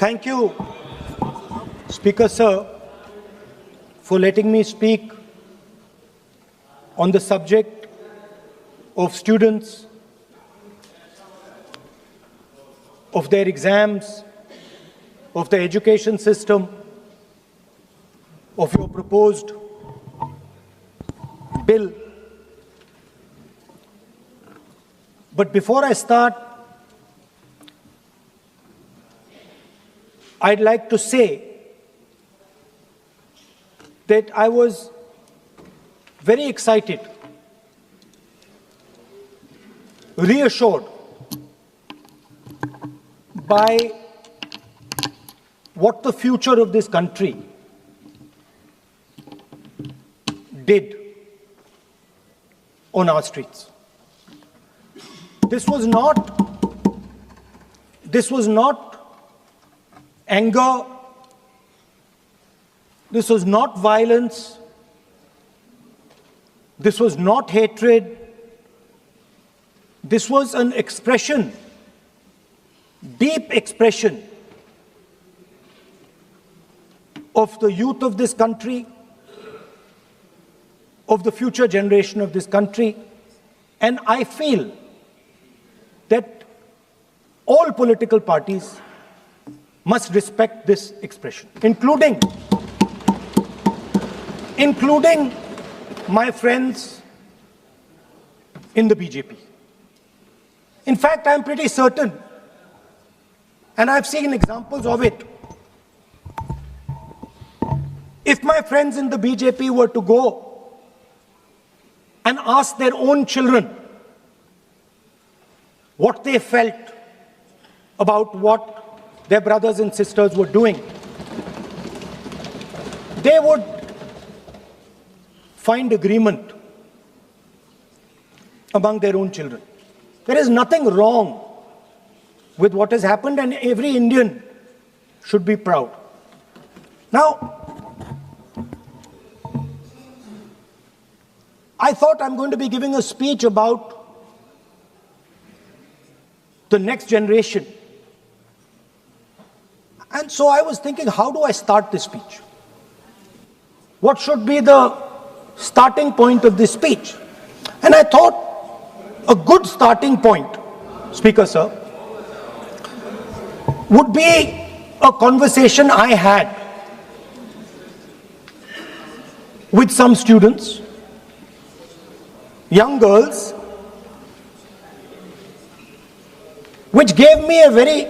Thank you, Speaker Sir, for letting me speak on the subject of students, of their exams, of the education system, of your proposed bill. But before I start, I'd like to say that I was very excited, reassured by what the future of this country did on our streets. This was not anger, this was not violence, this was not hatred, this was an expression, deep expression of the youth of this country, of the future generation of this country, and I feel that all political parties must respect this expression, including my friends in the BJP. In fact, I'm pretty certain, and I've seen examples of it, if my friends in the BJP were to go and ask their own children what they felt about what their brothers and sisters were doing, they would find agreement among their own children. There is nothing wrong with what has happened, and every Indian should be proud. Now, I thought I'm going to be giving a speech about the next generation. And so I was thinking, how do I start this speech? What should be the starting point of this speech? And I thought a good starting point, Speaker Sir, would be a conversation I had with some students, young girls, which gave me a very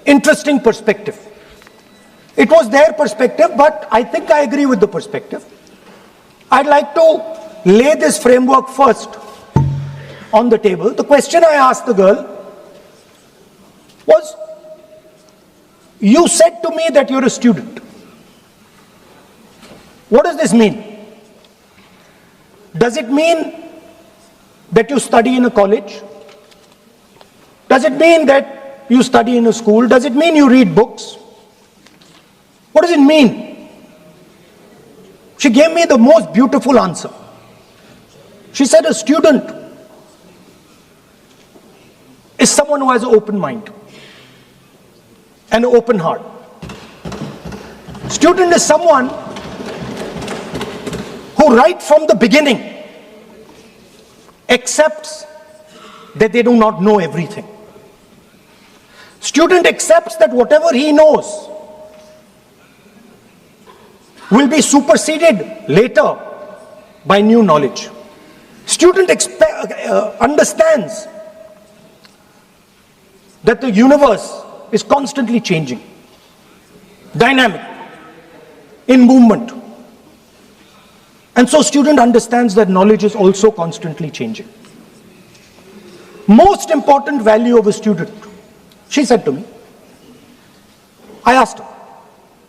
interesting perspective. It was their perspective, but I think I agree with the perspective. I'd like to lay this framework first on the table. The question I asked the girl was, you said to me that you're a student. What does this mean? Does it mean that you study in a college? Does it mean that you study in a school? Does it mean you read books? What does it mean? She gave me the most beautiful answer. She said a student is someone who has an open mind and an open heart. Student is someone who right from the beginning accepts that they do not know everything. Student accepts that whatever he knows will be superseded later by new knowledge. Student understands that the universe is constantly changing, dynamic, in movement. And so student understands that knowledge is also constantly changing. Most important value of a student, she said to me. I asked her.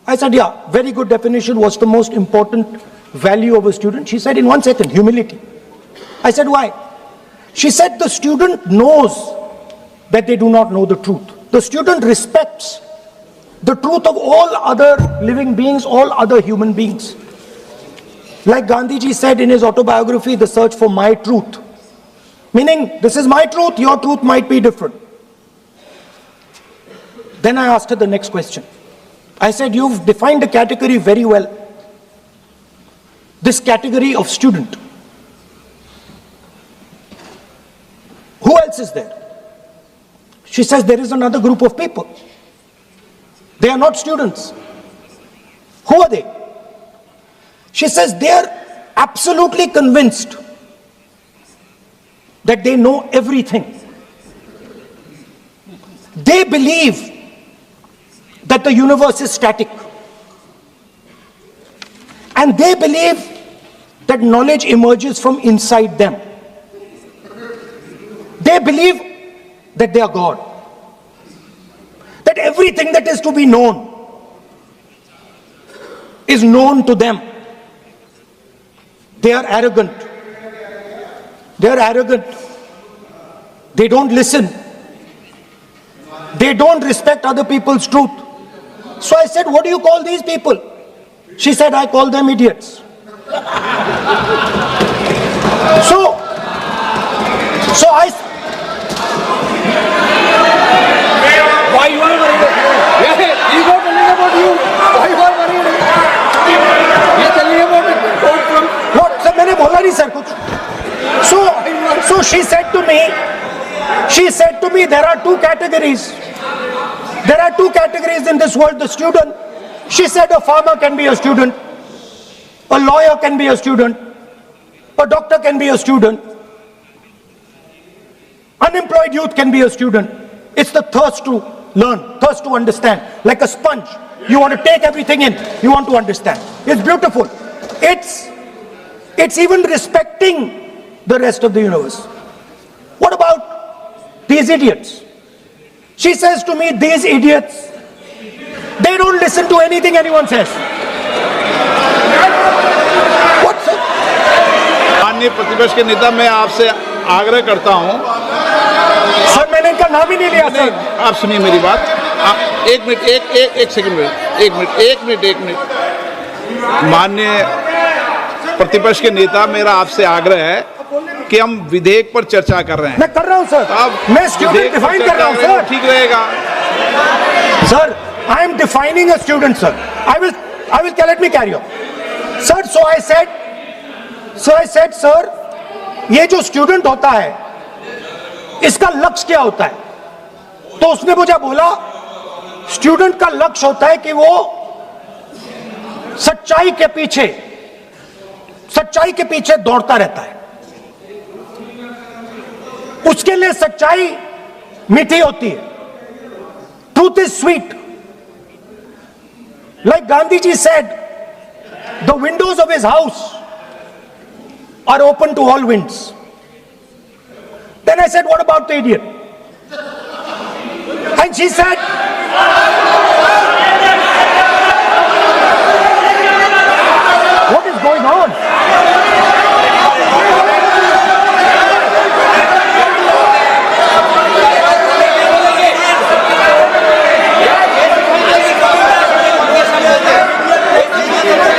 I said, yeah, very good definition. What's the most important value of a student? She said in 1 second, humility. I said, why? She said the student knows that they do not know the truth. The student respects the truth of all other living beings, all other human beings. Like Gandhiji said in his autobiography, The Search for My Truth. Meaning, this is my truth, your truth might be different. Then I asked her the next question. I said, you've defined a category very well. This category of student. Who else is there? She says there is another group of people. They are not students. Who are they? She says they are absolutely convinced that they know everything. They believe that the universe is static. And they believe that knowledge emerges from inside them. They believe that they are God. That everything that is to be known is known to them. They are arrogant. They are arrogant. They don't listen. They don't respect other people's truth. So I said, what do you call these people? She said, I call them idiots. So I... Why you are worried? Yeah, he got telling about you. Why you are worried? He is telling about it. What? Sir, मैंने बोला नहीं sir कुछ. So she said to me, there are two categories. There are two categories in this world. The student. She said a farmer can be a student. A lawyer can be a student. A doctor can be a student. Unemployed youth can be a student. It's the thirst to learn, thirst to understand. Like a sponge. You want to take everything in. You want to understand. It's beautiful. It's even respecting the rest of the universe. What about these idiots? She says to me, these idiots, they don't listen to anything anyone says. What, sir? माननीय प्रतिपक्ष के नेता, मैं आपसे आग्रह करता हूं। Sir, मैंने इनका नाम ही नहीं लिया सर। आप सुनिए मेरी बात। एक मिनट। माननीय प्रतिपक्ष के नेता, मेरा आपसे आग्रह है कि हम विधेयक पर चर्चा कर रहे हैं। मैं कर रहा हूं सर। मैं स्टूडेंट डिफाइन कर रहा हूं सर। ठीक रहेगा। Sir, I am defining a student, sir. I will let me carry on. Sir, so I said, sir, ये जो स्टूडेंट होता है, इसका लक्ष्य क्या होता है? तो उसने मुझे बोला, स्टूडेंट का लक्ष्य होता है कि वो सच्चाई के पीछे दौड़ता रहता है। उसके लिए सच्चाई मीठी होती है। Truth is sweet. Like Gandhiji said, the windows of his house are open to all winds. Then I said, what about the idiot? And she said, what is going on?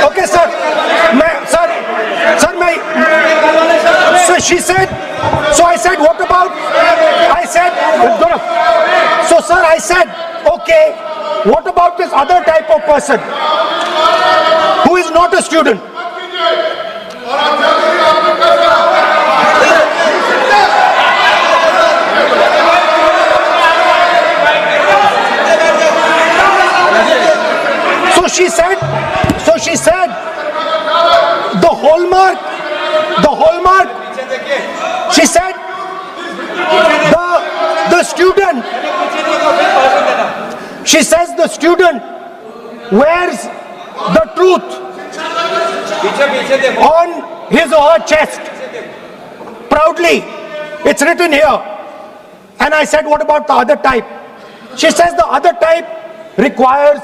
Okay, sir. So she said, so I said, what about? I said, so sir, I said, okay, what about this other type of person who is not a student? So she said, the hallmark, she said, the student, she says the student wears the truth on his or her chest proudly. It's written here. And I said, what about the other type? She says the other type requires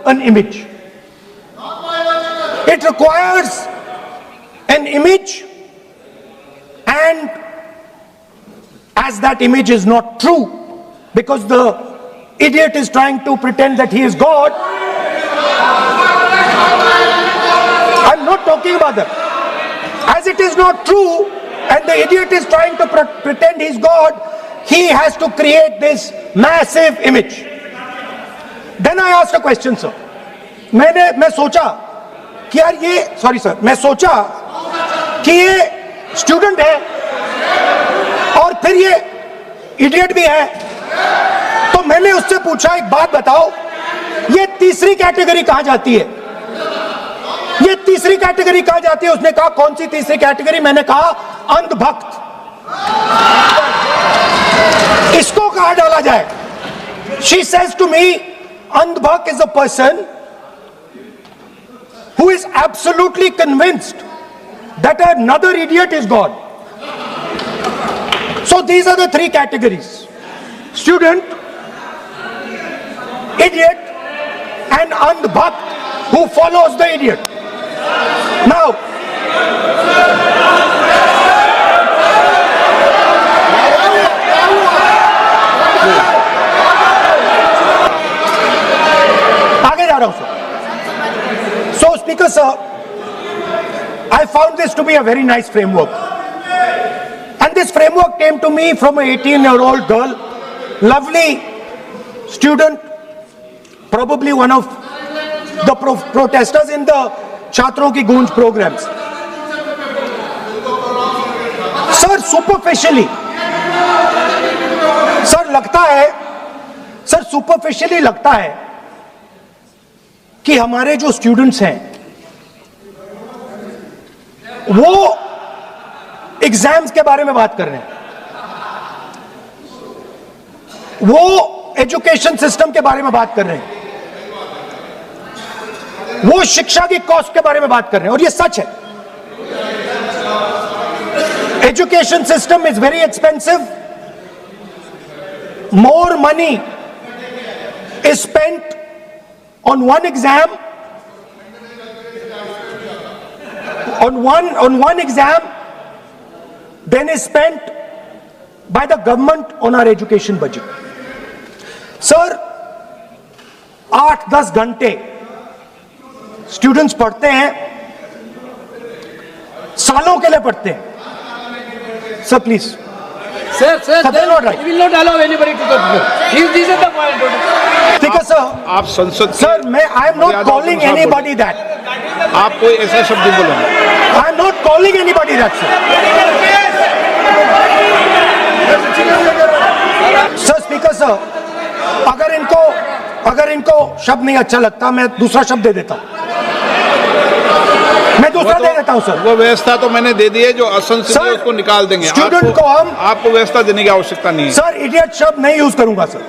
an image. It requires an image, and as that image is not true, because the idiot is trying to pretend that he is God. I'm not talking about that. As it is not true, and the idiot is trying to pretend he's God, he has to create this massive image. Then I asked a question, sir. मैं सोचा कि यार ये, sorry sir, मैं सोचा कि ये student है और फिर ये इडियट भी है, तो मैंने उससे पूछा एक बात बताओ, ये तीसरी कैटेगरी कहां जाती है? ये तीसरी कैटेगरी कहां जाती है? उसने कहा कौन सी तीसरी कैटेगरी? मैंने कहा अंधभक्त। इसको कहां डाला जाए? She says to me, अंधभक्त is a person who is absolutely convinced that another idiot is God. So these are the three categories: student, idiot, and andhbhakt who follows the idiot. Now, आगे जा रहा हूं sir. So, Speaker sir, I found this to be a very nice framework. And this framework came to me from an 18-year-old girl, lovely student, probably one of the protesters in the Chhatron Ki Goonj programs. Sir, superficially, superficially लगता है कि हमारे जो students हैं वो exams के बारे में बात कर रहे हैं, वो एजुकेशन सिस्टम के बारे में बात कर रहे हैं, वो शिक्षा की कॉस्ट के बारे में बात कर रहे हैं. और ये सच है. Education system is very expensive. More money is spent on one exam, on one exam than is spent by the government on our education budget. Sir, 8-10 घंटे स्टूडेंट्स पढ़ते हैं, सालों के लिए पढ़ते हैं. Sir please. Sir, we will not allow anybody to talk. This is the point. Speaker sir, आप संसद sir, I am not calling anybody that. आप कोई ऐसा शब्द नहीं बोलेंगे. I am not calling anybody that, sir. Sir, Speaker sir, अगर इनको शब्द नहीं अच्छा लगता, मैं दूसरा शब्द दे देता हूं. मैं दूसरा दे देता हूं सर. वो व्यवस्था तो मैंने दे दी है, जो असंसदीय है उसको निकाल देंगे. स्टूडेंट को हम, आपको व्यवस्था देने की आवश्यकता नहीं है. सर, इडियट शब्द नहीं यूज करूंगा sir.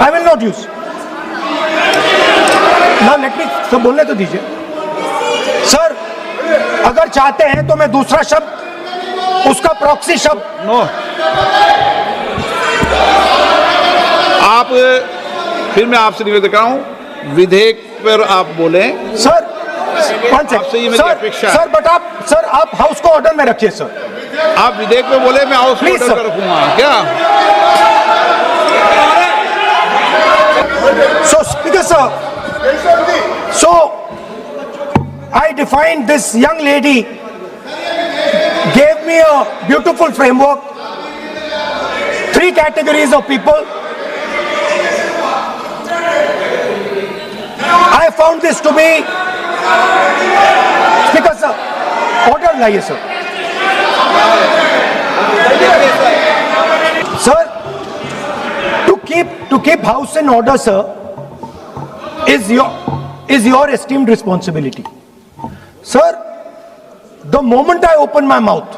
I will not use. ना लेट मी सब बोलने तो दीजिए सर. अगर चाहते हैं तो मैं दूसरा शब्द, उसका प्रॉक्सी शब्द. नो, आप फिर मैं आपसे निवेदन कर रहा हूं, विधेयक पर आप बोले सर. आपसे ये मेरी अपेक्षा है. सर बट आप हाउस को ऑर्डर में रखिए सर. आप विधेयक पे बोले, मैं हाउस को ऑर्डर रखूंगा क्या? So Speaker sir, so I defined, this young lady gave me a beautiful framework, 3 categories of people. I found this to be, Speaker sir, order लाइए sir. Sir, to keep house in order, sir, is your esteemed responsibility. Sir, the moment I open my mouth,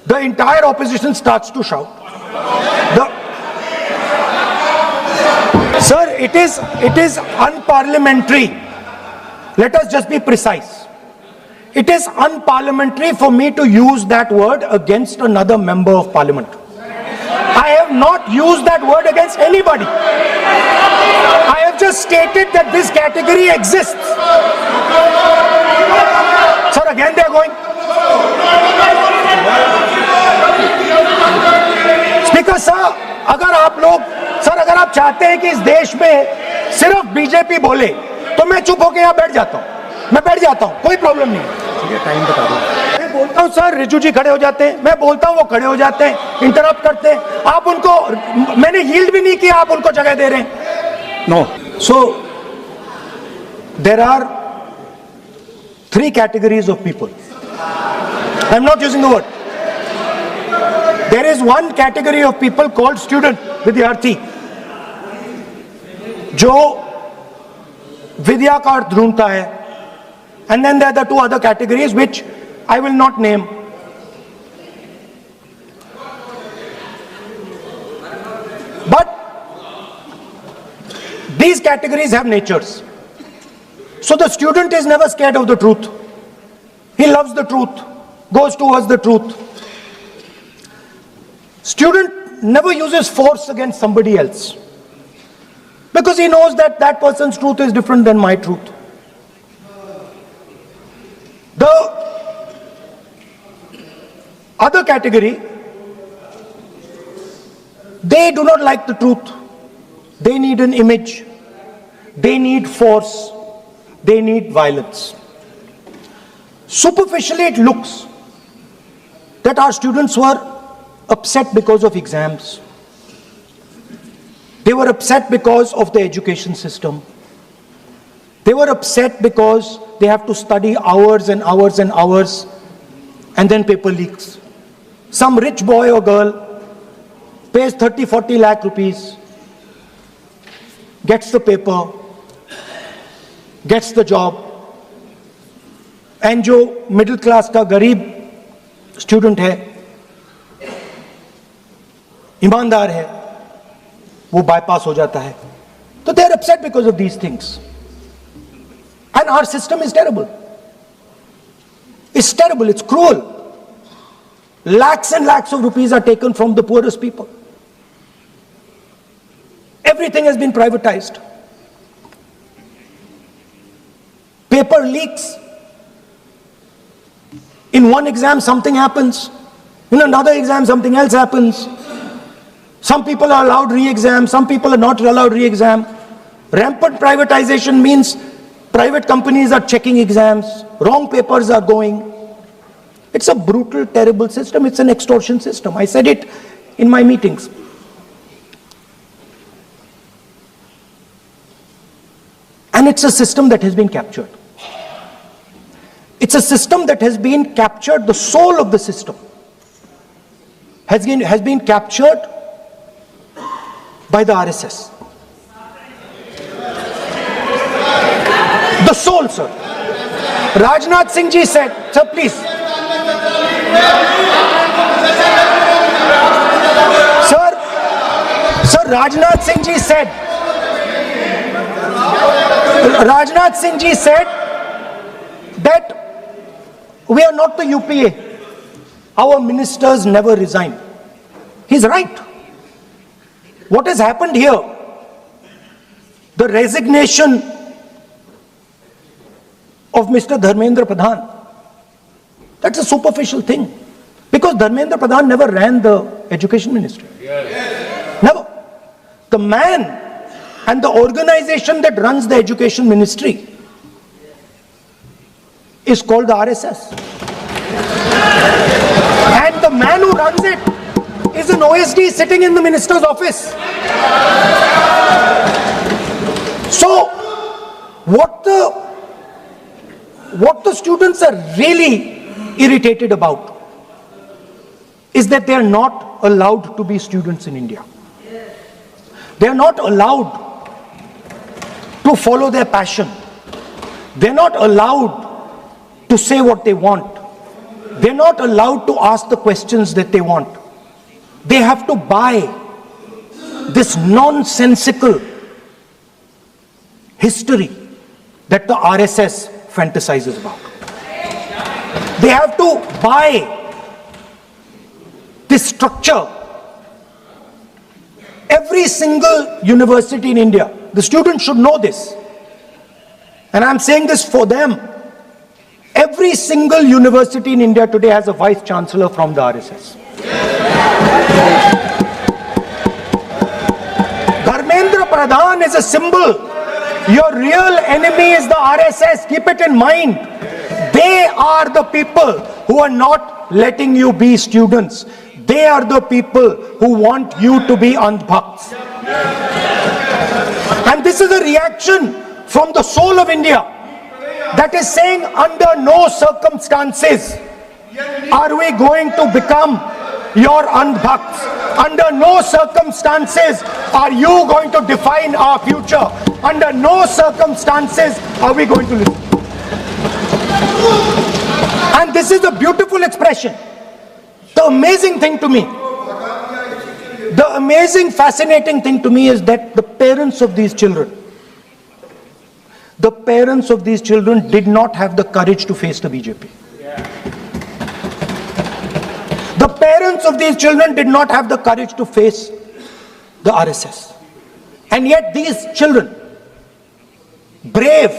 the entire opposition starts to shout. Sir, it is unparliamentary. Let us just be precise. It is unparliamentary for me to use that word against another member of parliament. I have not used that word against anybody. I have just stated that this category exists. Sir, again they are going. Speaker sir, अगर आप चाहते हैं कि इस देश में सिर्फ BJP बोले, तो मैं चुप होकर यहाँ बैठ जाता हूँ. मैं बैठ जाता हूँ, कोई प्रॉब्लम नहीं है. टाइम बता दो. मैं बोलता हूँ सर, रिजू जी खड़े हो जाते हैं, मैं बोलता हूँ वो खड़े हो जाते हैं, इंटरप्ट करते हैं. आप उनको, मैंने यील्ड भी नहीं किया, आप उनको जगह दे रहे हैं. No. So there are three categories of people. I'm not using the word. There is one category of people called student, vidyarthi, जो विद्या का अर्थ ढूंढता है. And then there are the two other categories which I will not name. But these categories have natures. So the student is never scared of the truth. He loves the truth, goes towards the truth. Student never uses force against somebody else, because he knows that that person's truth is different than my truth. The other category, they do not like the truth. They need an image. They need force. They need violence. Superficially, it looks that our students were upset because of exams. They were upset because of the education system. They were upset because they have to study hours and hours and hours, and then paper leaks. Some rich boy or girl pays 30-40 lakh rupees, gets the paper, gets the job, and जो middle class का गरीब student है, ईमानदार है, वो bypass हो जाता है. So they are upset because of these things. And our system is terrible. It's terrible, it's cruel. Lakhs and lakhs of rupees are taken from the poorest people. Everything has been privatized. Paper leaks. In one exam something happens. In another exam something else happens. Some people are allowed re-exam, some people are not allowed re-exam. Rampant privatization means private companies are checking exams, wrong papers are going. It's a brutal, terrible system. It's an extortion system. I said it in my meetings. And it's a system that has been captured. It's a system that has been captured. The soul of the system has been captured by the RSS. The soul, sir. Rajnath Singh ji said, sir, please. Sir, Rajnath Singh ji said, that we are not the UPA. Our ministers never resign. He's right. What has happened here? The resignation of Mr. Dharmendra Pradhan. That's a superficial thing. Because Dharmendra Pradhan never ran the education ministry. Never. The man and the organization that runs the education ministry is called the RSS. And the man who runs it is an OSD sitting in the minister's office. So, what the students are really irritated about is that they are not allowed to be students in India. They are not allowed to follow their passion. They are not allowed to say what they want. They are not allowed to ask the questions that they want. They have to buy this nonsensical history that the RSS fantasizes about. They have to buy this structure. Every single university in India, the students should know this, and I'm saying this for them. Every single university in India today has a vice chancellor from the RSS. Dharmendra Pradhan is a symbol. Your real enemy is the RSS. Keep it in mind. They are the people who are not letting you be students. They are the people who want you to be andhbhakts. And this is a reaction from the soul of India that is saying under no circumstances are we going to become your Andhbhakts. Under no circumstances are you going to define our future. Under no circumstances are we going to listen. And this is a beautiful expression. The amazing thing to me, the amazing, fascinating thing to me is that the parents of these children did not have the courage to face the BJP. The parents of these children did not have the courage to face the RSS. And yet these children, brave,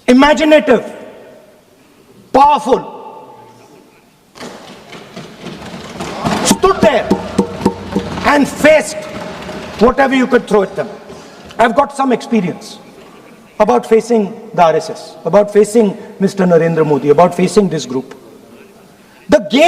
imaginative, powerful, stood there and faced whatever you could throw at them. I've got some experience about facing the RSS, about facing Mr. Narendra Modi, about facing this group. The game